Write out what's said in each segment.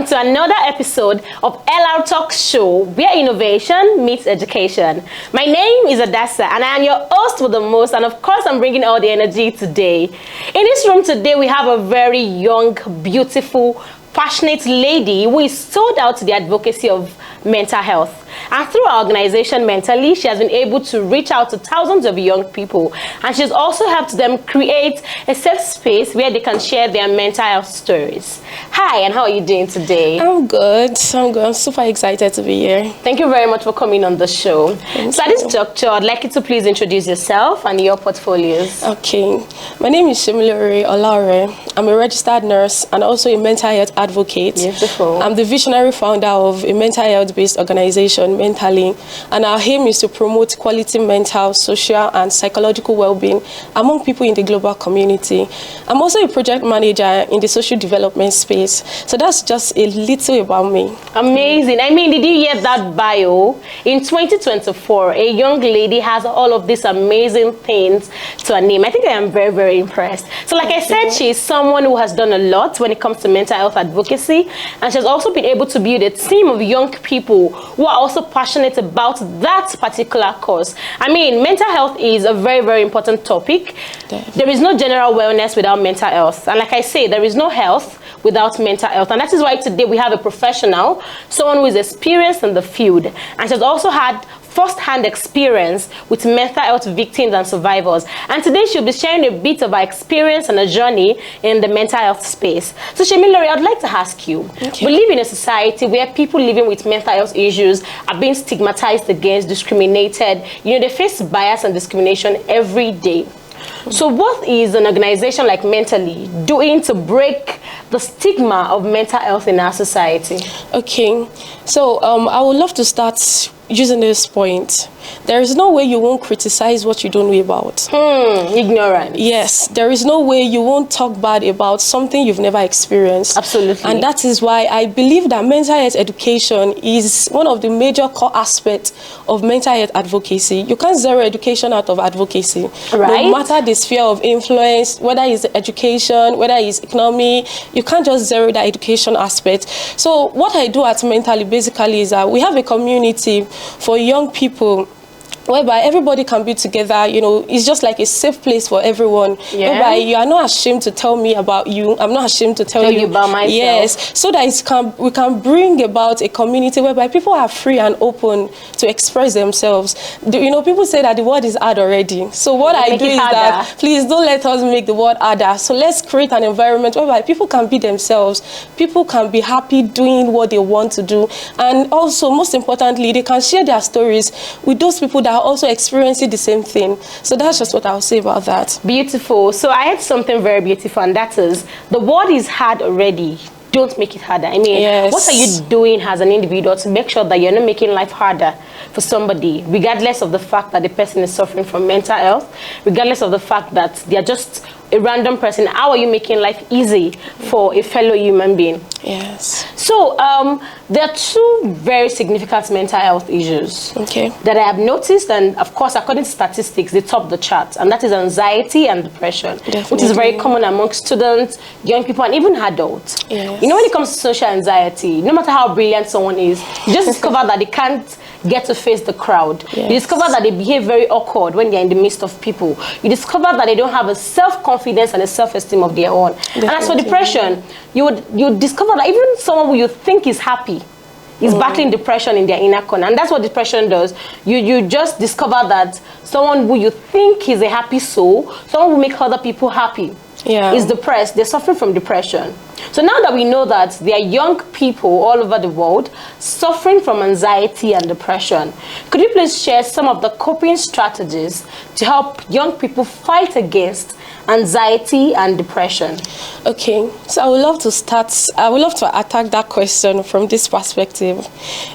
to another episode of LR Talk Show, where innovation meets education. My name is Adasa, and I am your host with the most, and of course, I'm bringing all the energy today. In this room today, we have a very young, beautiful, passionate lady who is sold out to the advocacy of mental health. And through our organization, Mentally, she has been able to reach out to thousands of young people. And she's also helped them create a safe space where they can share their mental health stories. Hi, and how are you doing today? I'm good. I'm super excited to be here. Thank you very much for coming on the show. So at this juncture, I'd like you to please introduce yourself and your portfolios. Okay. My name is Semilore Olare. I'm a registered nurse and also a mental health advocate. Beautiful. I'm the visionary founder of a mental health-based organization, Mentally, and our aim is to promote quality mental, social, and psychological well-being among people in the global community. I'm also a project manager in the social development space. So that's just a little about me. Amazing. I mean, did you hear that bio? In 2024, a young lady has all of these amazing things to her name. I think I am very, very impressed. So like I said, she's someone who has done a lot when it comes to mental health advocacy, and she's also been able to build a team of young people who are also passionate about that particular cause. I mean, mental health is a very, very important topic. Definitely. There is no general wellness without mental health. And like I say, there is no health without mental health. And that is why today we have a professional, someone who is experienced in the field. And she's also had first-hand experience with mental health victims and survivors. And today she'll be sharing a bit of her experience and a journey in the mental health space. So Semilore, I'd like to ask you, we live in a society where people living with mental health issues are being stigmatized against, discriminated. You know, they face bias and discrimination every day. So what is an organization like Mentally doing to break the stigma of mental health in our society? Okay, so I would love to start using this point. There is no way you won't criticize what you don't know about. Ignorance. Yes, there is no way you won't talk bad about something you've never experienced. Absolutely. And that is why I believe that mental health education is one of the major core aspects of mental health advocacy. You can't zero education out of advocacy. Right. No matter the sphere of influence, whether it's education, whether it's economy, you can't just zero that education aspect. So what I do at Mentally basically is that we have a community for young people whereby everybody can be together. You know, it's just like a safe place for everyone. Yeah. Whereby you are not ashamed to tell me about you. I'm not ashamed to tell you about myself. Yes, so that we can bring about a community whereby people are free and open to express themselves. You know, people say that the word is hard already. So what I do is that, please don't let us make the word harder. So let's create an environment whereby people can be themselves. People can be happy doing what they want to do. And also, most importantly, they can share their stories with those people that are also experiencing the same thing. So that's just what I'll say about that. Beautiful. So I had something very beautiful, and that is, the word is hard already. Don't make it harder. I mean, yes. What are you doing as an individual to make sure that you're not making life harder for somebody, regardless of the fact that the person is suffering from mental health, regardless of the fact that they're just a random person? How are you making life easy for a fellow human being? Yes. So there are two very significant mental health issues that I have noticed, and of course, according to statistics, they top the chart, and that is anxiety and depression. Definitely. Which is very common among students, young people, and even adults. Yes. You know, when it comes to social anxiety, no matter how brilliant someone is, you just discover that they can't get to face the crowd. Yes. You discover that they behave very awkward when they're in the midst of people. You discover that they don't have a self-confidence and a self-esteem of their own. Definitely. And as for depression, you discover that even someone who you think is happy is battling depression in their inner corner. And that's what depression does. You just discover that someone who you think is a happy soul, someone who makes other people happy, is depressed. They're suffering from depression. So now that we know that there are young people all over the world suffering from anxiety and depression, could you please share some of the coping strategies to help young people fight against anxiety and depression? Okay, so I would love to attack that question from this perspective.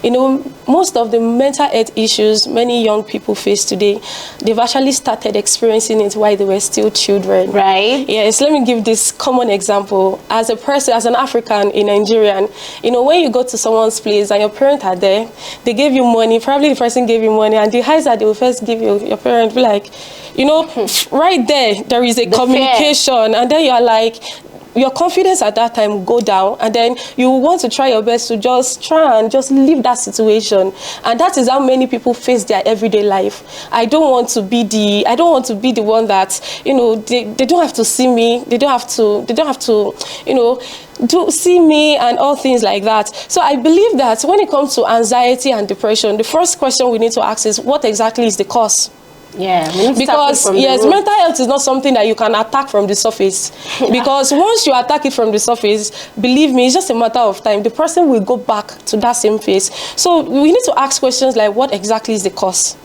You know, most of the mental health issues many young people face today, they've actually started experiencing it while they were still children. Right. Yes, let me give this common example. As a person, as an African, a Nigerian, you know, when you go to someone's place and your parents are there, they gave you money, probably the person gave you money, and the highs that they will first give you, your parents be like, you know, right there is a communication, and then you're like, your confidence at that time go down, and then you want to try your best to just try and just leave that situation. And that is how many people face their everyday life. I don't want to be the one that, you know, they don't have to see me, they don't have to, you know, do see me and all things like that. So I believe that when it comes to anxiety and depression, the first question we need to ask is, what exactly is the cause? Yeah, because yes, mental health is not something that you can attack from the surface. Because once you attack it from the surface, believe me, it's just a matter of time. The person will go back to that same phase. So we need to ask questions like, what exactly is the cause?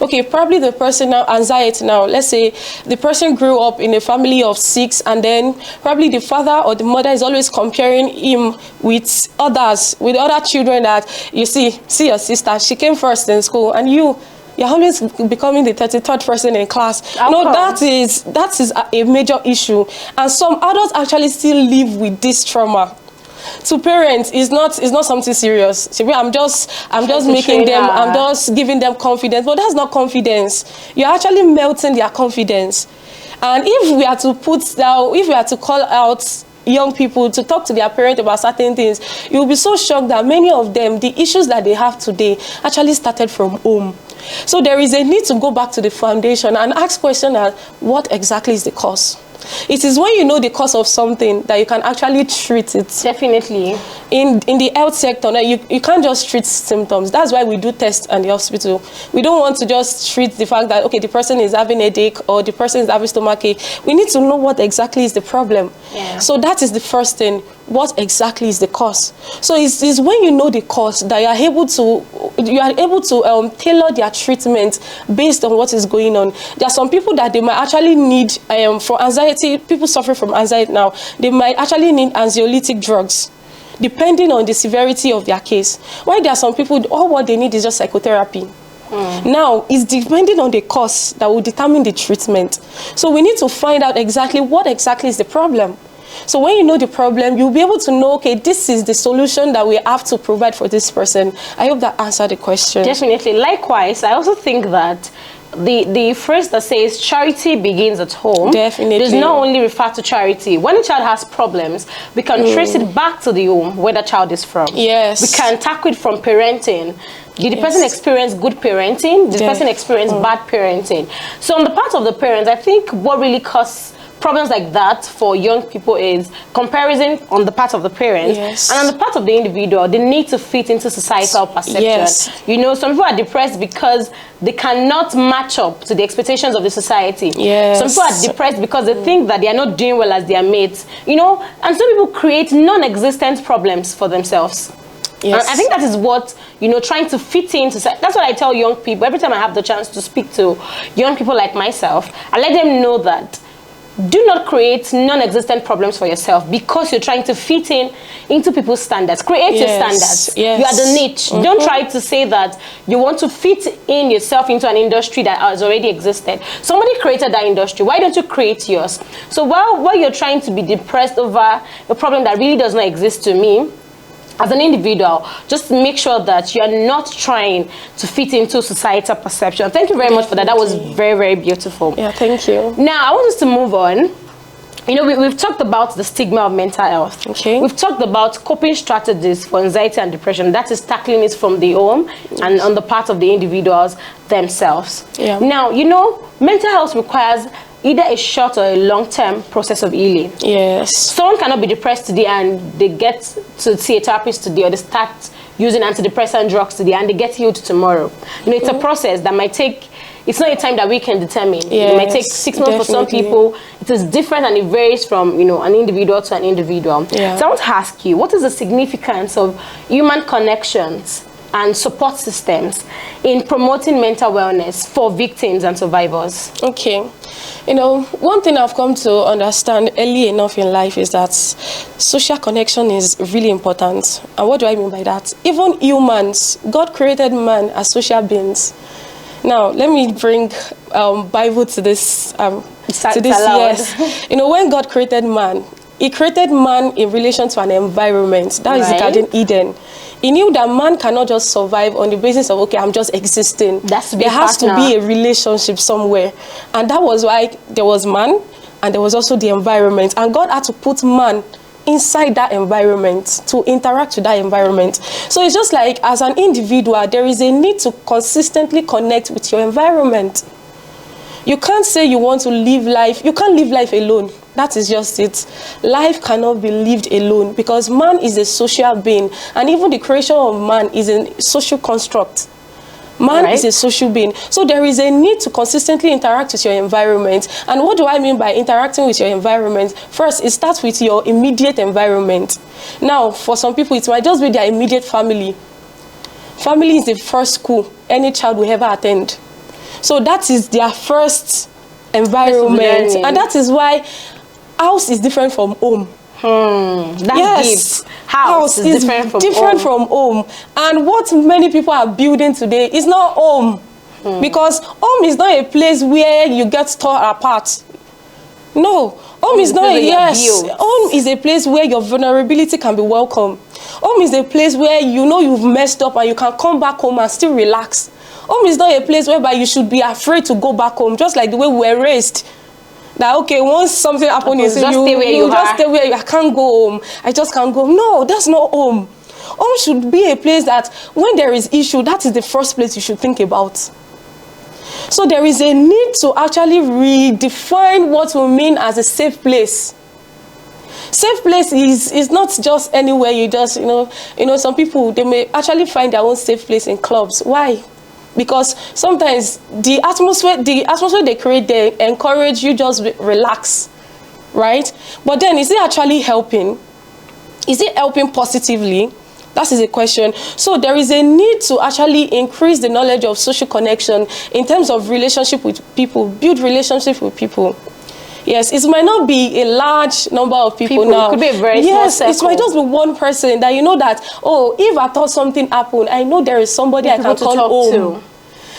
Okay, probably the person now, anxiety now, let's say the person grew up in a family of 6, and then probably the father or the mother is always comparing him with others, with other children that, you see your sister, she came first in school, and you're always becoming the 33rd person in class. No, that is a major issue. And some adults actually still live with this trauma. To parents, it's not something serious. I'm just making them, I'm just giving them confidence. But that's not confidence. You're actually melting their confidence. And if we are to call out young people to talk to their parents about certain things, you'll be so shocked that many of them, the issues that they have today actually started from home. So there is a need to go back to the foundation and ask questions like, what exactly is the cause? It is when you know the cause of something that you can actually treat it. Definitely. In the health sector, you can't just treat symptoms. That's why we do tests in the hospital. We don't want to just treat the fact that, okay, the person is having a headache or the person is having stomachache. We need to know what exactly is the problem. Yeah. So that is the first thing. What exactly is the cause? So it's when you know the cause that you are able to tailor their treatment based on what is going on. There are some people that they might actually need, for anxiety, people suffering from anxiety now, they might actually need anxiolytic drugs, depending on the severity of their case. While there are some people, all what they need is just psychotherapy. Now, it's depending on the cause that will determine the treatment. So we need to find out exactly what exactly is the problem. So when you know the problem, you'll be able to know, okay, this is the solution that we have to provide for this person. I hope that answered the question. Definitely. Likewise, I also think that the phrase that says charity begins at home does not only refer to charity. When a child has problems, we can trace it back to the home where the child is from. Yes. We can tackle it from parenting. Did the person experience good parenting? Did the person experience bad parenting? So on the part of the parents, I think what really causes problems like that for young people is comparison on the part of the parents, and on the part of the individual, the need to fit into societal perception. You know, some people are depressed because they cannot match up to the expectations of the society. Some people are depressed because they think that they are not doing well as their mates, you know, and some people create non-existent problems for themselves. And I think that is what, you know, trying to fit into. That's what I tell young people every time I have the chance to speak to young people like myself. I let them know that do not create non-existent problems for yourself because you're trying to fit into people's standards. Create your standards. You are the niche. Don't try to say that you want to fit in yourself into an industry that has already existed. Somebody created that industry. Why don't you create yours? So while you're trying to be depressed over a problem that really does not exist to me, as an individual, just make sure that you are not trying to fit into societal perception. Thank you very much for that. That was very, very beautiful. Yeah, thank you. Now, I want us to move on. You know, we've talked about the stigma of mental health. Okay. We've talked about coping strategies for anxiety and depression. That is tackling it from the home and on the part of the individuals themselves. Now, you know, mental health requires either a short or a long-term process of healing. Someone cannot be depressed today and they get to see a therapist today, or they start using antidepressant drugs today and they get healed tomorrow. You know, it's a process that might take, it's not a time that we can determine. It might take 6 months for some people. It is different and it varies from, you know, an individual to an individual. So I want to ask you, what is the significance of human connections and support systems in promoting mental wellness for victims and survivors? Okay. You know, one thing I've come to understand early enough in life is that social connection is really important. And what do I mean by that? Even humans, God created man as social beings. Now, let me bring Bible to this. Yes. You know, when God created man, He created man in relation to an environment. That is the Garden Eden. He knew that man cannot just survive on the basis of, okay, I'm just existing. There has to be a relationship somewhere. And that was why there was man and there was also the environment. And God had to put man inside that environment to interact with that environment. So it's just like, as an individual, there is a need to consistently connect with your environment. You can't say you want to live life. You can't live life alone. That is just it. Life cannot be lived alone, because man is a social being, and even the creation of man is a social construct. Man is a social being. So there is a need to consistently interact with your environment. And what do I mean by interacting with your environment? First, it starts with your immediate environment. Now, for some people, it might just be their immediate family. Family is the first school any child will ever attend. So that is their first environment. And that is why house is different from home. That's deep. House is different from home. And what many people are building today is not home. Because home is not a place where you get torn apart. No. Home is not home is a place where your vulnerability can be welcome. Home is a place where you know you've messed up and you can come back home and still relax. Home is not a place whereby you should be afraid to go back home, just like the way we were raised. That, okay, once something happens, you just stay where you just stay where you, I can't go home. I just can't go. No, that's not home. Home should be a place that when there is issue, that is the first place you should think about. So there is a need to actually redefine what we mean as a safe place. Safe place is not just anywhere you just, some people, they may actually find their own safe place in clubs. Why? Because sometimes the atmosphere they create, they encourage you just relax, right? But then, is it actually helping? Is it helping positively? That is a question. So there is a need to actually increase the knowledge of social connection in terms of relationship with people, build relationship with people. Yes, it might not be a large number of people now. It could be a very small circle. It might just be one person that you know that, oh, if I thought something happened, I know there is somebody I can call home.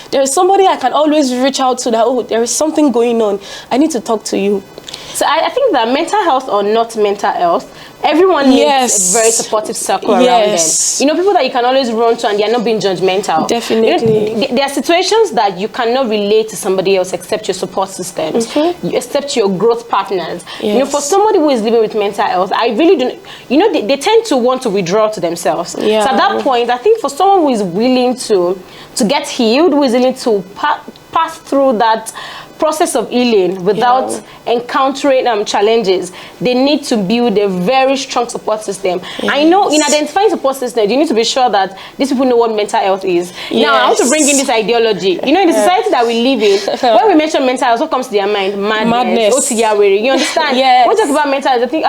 There is somebody I can always reach out to that, oh, there is something going on. I need to talk to you. So I think that mental health or not mental health, everyone needs a very supportive circle around them. People that you can always run to and they are not being judgmental. Definitely. There are situations that you cannot relate to somebody else except your support systems, except your growth partners. For somebody who is living with mental health, I really don't, they tend to want to withdraw to themselves. So at that point, I think for someone who is willing to get healed, who is willing to pass through that process of healing without encountering challenges, they need to build a very strong support system. I know in identifying support systems, you need to be sure that these people know what mental health is. Now, I want to bring in this ideology. In the society that we live in, when we mention mental health, what comes to their mind? Madness. You understand? When we talk about mental health, I think,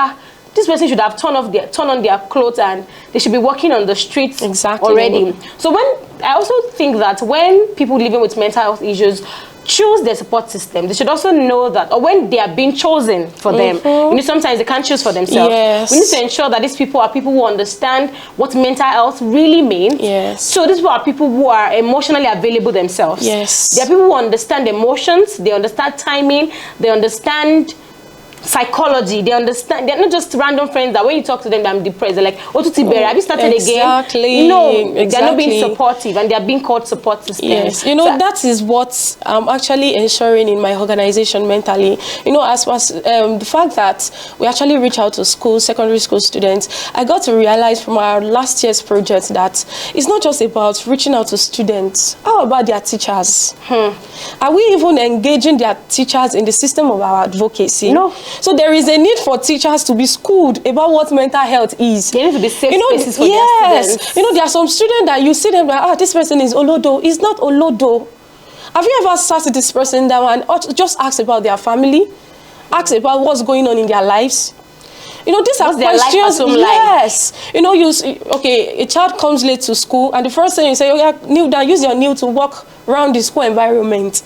this person should have turned on their clothes and they should be walking on the streets already. So I also think that when people living with mental health issues choose their support system, they should also know that, or when they are being chosen for them, sometimes they can't choose for themselves. We need to ensure that these people are people who understand what mental health really means. So these people are people who are emotionally available themselves. They are people who understand emotions, they understand timing, they understand psychology, they understand. They're not just random friends that when you talk to them, I'm depressed. They're like, oh, to Tiberi, have you started again? No, they're not being supportive and they're being called support systems. That is what I'm actually ensuring in my organization mentally. As the fact that we actually reach out to schools, secondary school students, I got to realize from our last year's project that it's not just about reaching out to students. How about their teachers? Are we even engaging their teachers in the system of our advocacy? No. So there is a need for teachers to be schooled about what mental health is. They need to be safe spaces for their students. There are some students that you see them like, this person is Olodo. It's not Olodo. Have you ever sat with this person down and just asked about their family? Asked about what's going on in their lives? These are questions. A child comes late to school and the first thing you say, kneel down, use your knee to walk around the school environment.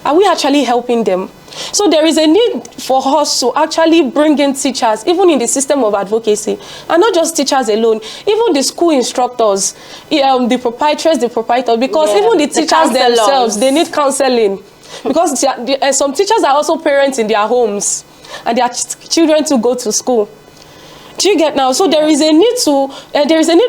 Are we actually helping them? So there is a need for us to actually bring in teachers, even in the system of advocacy, and not just teachers alone, even the school instructors, the proprietors, because even the teachers themselves, they need counseling. Because some teachers are also parents in their homes, and their children to go to school. Do you get now? So there is a need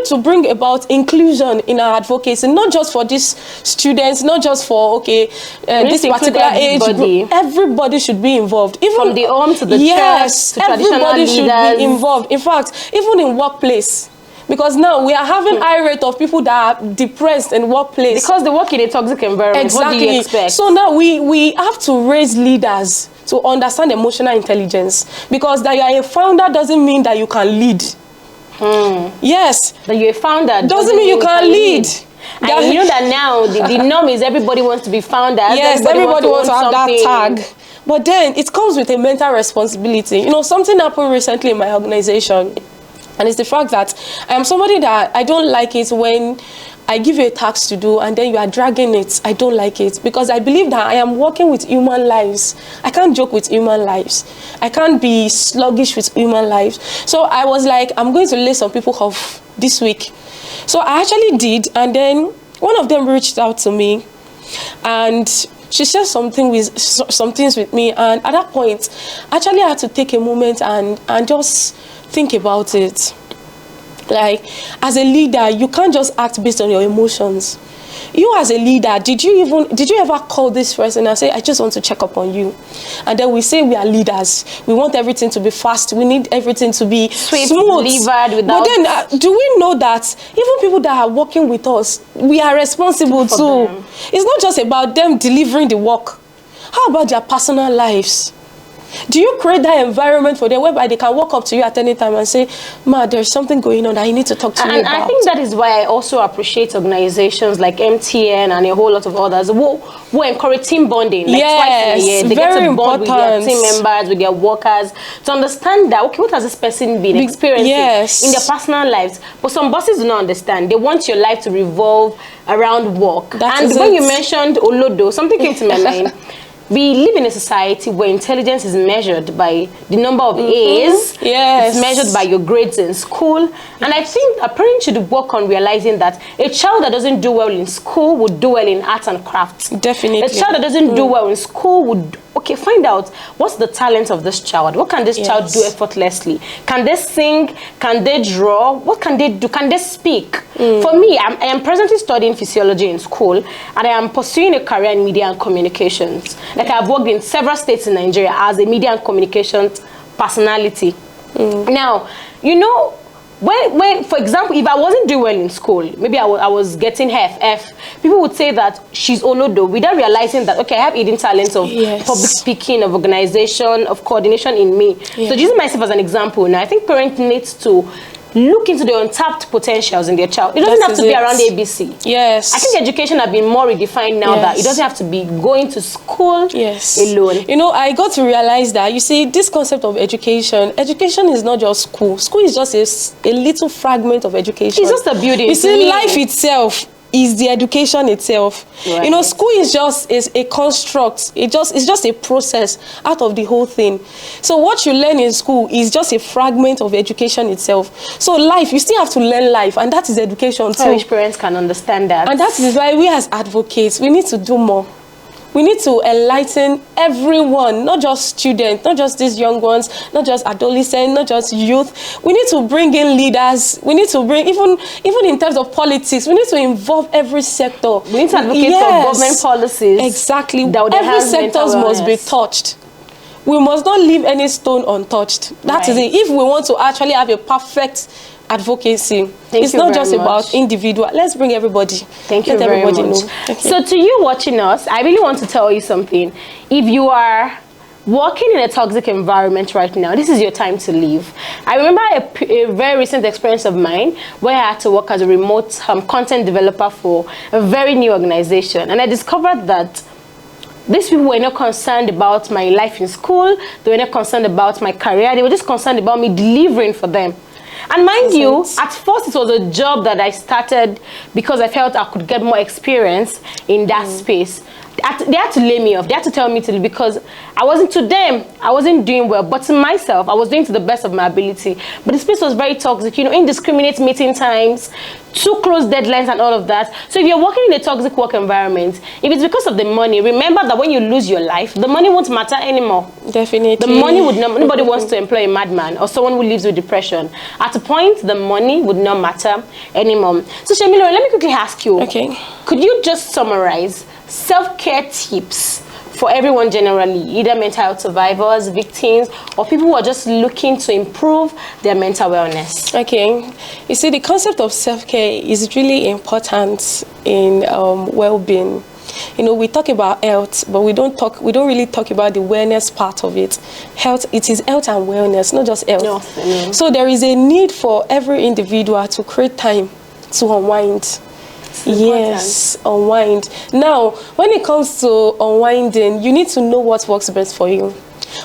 to bring about inclusion in our advocacy, not just for these students, not just for this particular age group. Everybody should be involved, even from the home to the church to everybody should be involved. In fact, even in workplace. Because now we are having high rate of people that are depressed in workplace. Because they work in a toxic environment. Exactly. What do you expect? So now we have to raise leaders to understand emotional intelligence. Because that you are a founder doesn't mean that you can lead. Yes. That you're a founder doesn't mean you can lead. And you know that now the norm is everybody wants to be founders. Yes, everybody wants to have that tag. But then it comes with a mental responsibility. You know, something happened recently in my organization. And it's the fact that I am somebody that I don't like it when I give you a task to do and then you are dragging it. I don't like it because I believe that I am working with human lives. I can't joke with human lives. I can't be sluggish with human lives. So I was like, I'm going to lay some people off this week. So I actually did, and then one of them reached out to me and she shared some things with me, and at that point, actually I had to take a moment and just think about it. Like, as a leader, you can't just act based on your emotions. You as a leader, did you ever call this person and say, I just want to check up on you? And then we say we are leaders. We want everything to be fast. We need everything to be swift, smooth. delivered without... But then, do we know that even people that are working with us, we are responsible too? Them. It's not just about them delivering the work. How about their personal lives? Do you create that environment for them whereby they can walk up to you at any time and say, Ma, there's something going on that you need to talk to me about? And I think that is why I also appreciate organizations like MTN and a whole lot of others who encourage team bonding. Like twice in a year. They get to bond with their team members, with their workers, to understand that, okay, what has this person been experiencing in their personal lives? But some bosses do not understand. They want your life to revolve around work. And when you mentioned Olodo, something came to my mind. We live in a society where intelligence is measured by the number of A's. Yes. It's measured by your grades in school. And I think a parent should work on realizing that a child that doesn't do well in school would do well in arts and crafts. Definitely. A child that doesn't do well in school would, find out what's the talent of this child. What can this child do effortlessly? Can they sing? Can they draw? What can they do? Can they speak? For me, I am presently studying physiology in school, and I am pursuing a career in media and communications. Like, I've worked in several states in Nigeria as a media and communications personality. Now, you know, when, for example, if I wasn't doing well in school, maybe I was getting F, people would say that she's Olodo without realizing that, okay, I have hidden talents of public speaking, of organization, of coordination in me. So using myself as an example now, I think parents need to look into the untapped potentials in their child. It doesn't have to be around ABC. Yes. I think education has been more redefined now that it doesn't have to be going to school alone. You know, I got to realize that, you see, this concept of education is not just school. School is just a little fragment of education. It's just a building. You see, life itself is the education itself. You know, school is a construct. It's just a process out of the whole thing. So what you learn in school is just a fragment of education itself. So life, you still have to learn life, and that is education too. I wish parents can understand that. And that is why we as advocates, we need to do more. We need to enlighten everyone, not just students, not just these young ones, not just adolescents, not just youth. We need to bring in leaders. We need to bring, even in terms of politics, we need to involve every sector. We need to advocate for government policies. Exactly. Every sector must be touched. We must not leave any stone untouched. That is it. If we want to actually have a perfect advocacy, it's not just about individual. Let's bring everybody. Thank you very much. So to you watching us, I really want to tell you something. If you are working in a toxic environment right now, this is your time to leave. I remember a very recent experience of mine where I had to work as a remote content developer for a very new organization, and I discovered that these people were not concerned about my life in school. They were not concerned about my career. They were just concerned about me delivering for them. And mind you, at first it was a job that I started because I felt I could get more experience in that space. they had to lay me off. They had to tell me to leave because I wasn't, to them, I wasn't doing well. But to myself, I was doing to the best of my ability. But the space was very toxic, you know, indiscriminate meeting times, too close deadlines and all of that. So if you're working in a toxic work environment, if it's because of the money, remember that when you lose your life, the money won't matter anymore. Definitely. The money would not, nobody wants to employ a madman or someone who lives with depression. At a point, the money would not matter anymore. So Semilore, let me quickly ask you. Okay. Could you just summarize self-care tips for everyone generally, either mental health survivors, victims, or people who are just looking to improve their mental wellness? Okay. You see, the concept of self-care is really important in well-being. You know, we talk about health, but we don't really talk about the wellness part of it. Health, it is health and wellness, not just health. No. So there is a need for every individual to create time to unwind. Yes, unwind. Now, when it comes to unwinding, you need to know what works best for you.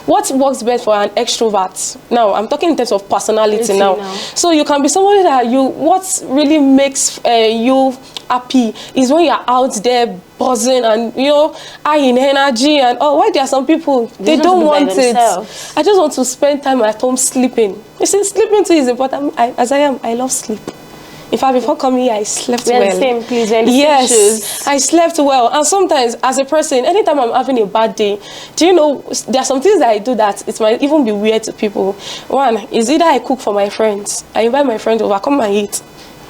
What works best for an extrovert? Now, I'm talking in terms of personality now. So you can be somebody that what really makes you happy is when you're out there buzzing and, you know, high in energy and, why there are some people, they don't want it. I just want to spend time at home sleeping. You see, sleeping too is important. I love sleep. In fact, before coming here, I slept well. The same, please. Yes, I slept well. And sometimes, as a person, anytime I'm having a bad day, do you know, there are some things that I do that it might even be weird to people. One is either I cook for my friends. I invite my friends over, come and eat.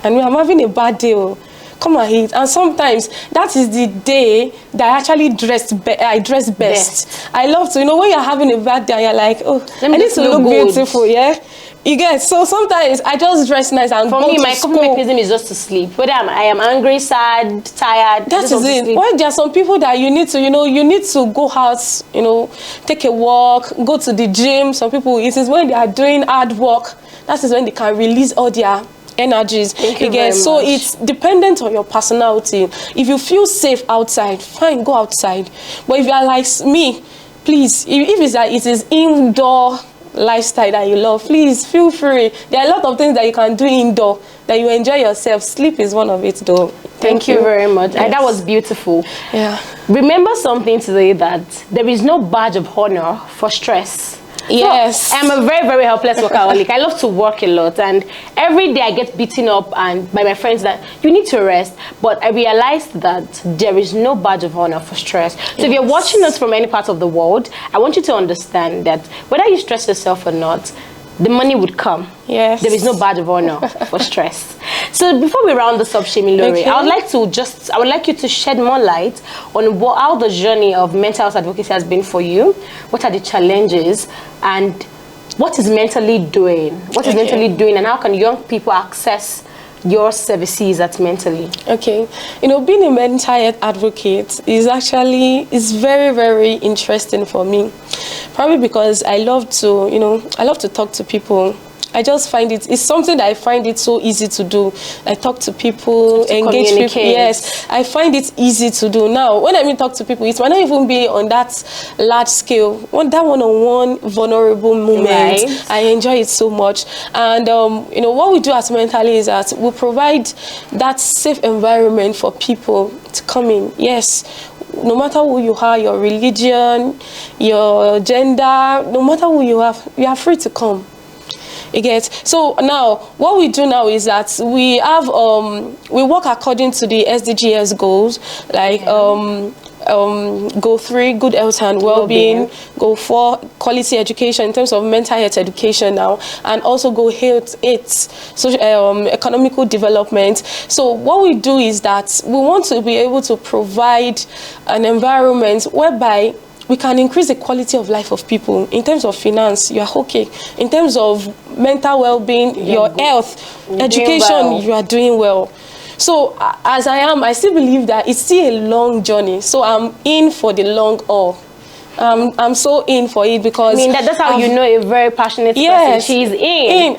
And when I'm having a bad day, come and eat. And sometimes, that is the day that I actually I dress best. I love to, you know, when you're having a bad day, you're like, I need to look beautiful, yeah? You get, so sometimes I just dress nice and go to school. For me, my coping mechanism is just to sleep. Whether I am angry, sad, tired, that is it. Why there are some people that you need to, you know, you need to go out, you know, take a walk, go to the gym. Some people, it is when they are doing hard work, that is when they can release all their energies. Thank you very much. So it's dependent on your personality. If you feel safe outside, fine, go outside. But if you are like me, please, if it's that it is indoor lifestyle that you love, please feel free. There are a lot of things that you can do indoor that you enjoy yourself. Sleep is one of it, though. Thank you very much. Yes. That was beautiful. Yeah. Remember something today, that there is no badge of honor for stress. Yes. So, I'm a very, very helpless workaholic. I love to work a lot, and every day I get beaten up and by my friends that you need to rest. But I realized that there is no badge of honor for stress. So if you're watching us from any part of the world, I want you to understand that whether you stress yourself or not, the money would come. Yes. There is no badge of honor for stress. So before we round this up, Semilore, I would like you to shed more light on how the journey of mental health advocacy has been for you. What are the challenges, and what is mentally doing? What is mentally doing, and how can young people access your services at Mentally? Okay, you know, being a mental health advocate is very, very interesting for me. Probably because I love to talk to people. I just find it's something that I find it so easy to do. I talk to people, engage people. Yes, I find it easy to do. Now, when I mean talk to people, it might not even be on that large scale. That one-on-one vulnerable moment, right. I enjoy it so much. And you know, what we do at Mentally is that we provide that safe environment for people to come in. Yes. No matter who you are, your religion, your gender, no matter who you are free to come. You get? So now, what we do now is that we have we work according to the SDGs goals, like Goal 3, good health and well-being. Goal 4, quality education in terms of mental health education now, and also Goal 8, social economical development. So what we do is that we want to be able to provide an environment whereby we can increase the quality of life of people. In terms of finance, you are okay. In terms of mental well-being, your health, education, you are doing well. So as I still believe that it's still a long journey. So I'm in for the long haul. I'm so in for it because I mean that's how you know a very passionate person. She's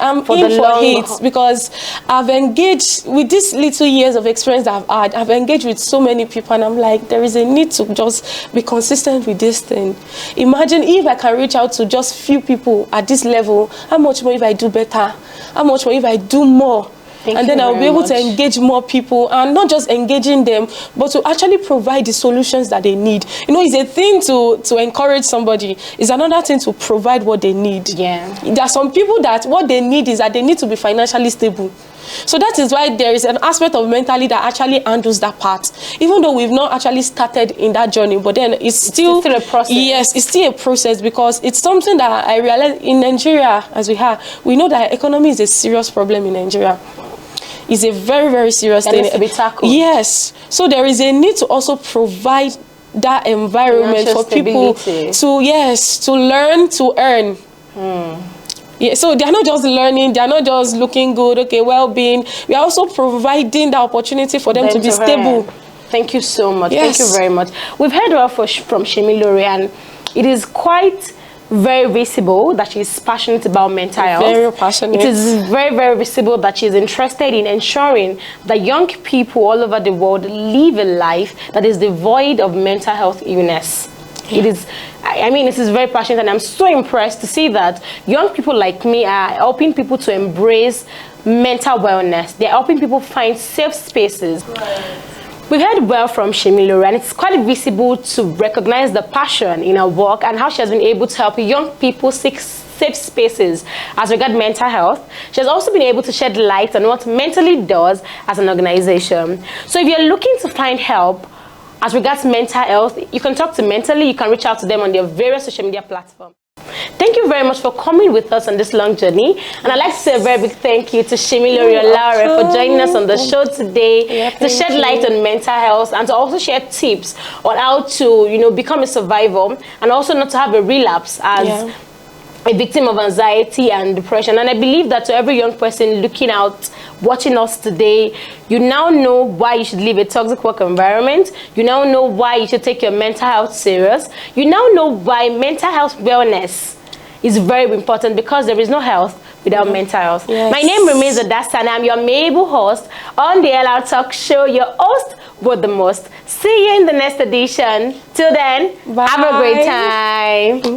I'm for it because I've engaged with these little years of experience that I've had. I've engaged with so many people, and I'm like, there is a need to just be consistent with this thing. Imagine if I can reach out to just few people at this level. How much more if I do better? How much more if I do more? And then I'll be able to engage more people, and not just engaging them, but to actually provide the solutions that they need. You know, it's a thing to encourage somebody. It's another thing to provide what they need. Yeah. There are some people that what they need is that they need to be financially stable. So that is why there is an aspect of mentally that actually handles that part. Even though we've not actually started in that journey, but then it's still a process. Yes, it's still a process, because it's something that I realize in Nigeria, as we know that economy is a serious problem in Nigeria. It's a very, very serious thing. Needs to be tackled. Yes. So there is a need to also provide that environment for people to learn to earn. Yeah, so they are not just learning, they are not just looking good, okay, well-being. We are also providing the opportunity for them to be stable. Thank you so much. Yes. Thank you very much. We've heard from Semilore, and it is quite very visible that she's passionate about mental health. Very passionate. It is very, very visible that she's interested in ensuring that young people all over the world live a life that is devoid of mental health illness. It is, I mean, this is very passionate, and I'm so impressed to see that young people like me are helping people to embrace mental wellness. They're helping people find safe spaces. We've heard well from Semilore, and it's quite visible to recognize the passion in her work and how she has been able to help young people seek safe spaces as regards mental health. She has also been able to shed light on what Mentally does as an organization. So if you're looking to find help as regards mental health, you can talk to Mentally. You can reach out to them on their various social media platforms. Thank you very much for coming with us on this long journey. And I'd like to say a very big thank you to Semilore for joining us on the show today, to shed light on mental health and to also share tips on how to, you know, become a survivor and also not to have a relapse as a victim of anxiety and depression. And I believe that to every young person looking out, watching us today, you now know why you should leave a toxic work environment. You now know why you should take your mental health serious. You now know why mental health wellness is very important, because there is no health without mental health. Yes. My name remains Adasta, and I'm your Mabel host on the LR Talk Show, your host with the most. See you in the next edition. Till then, have a great time.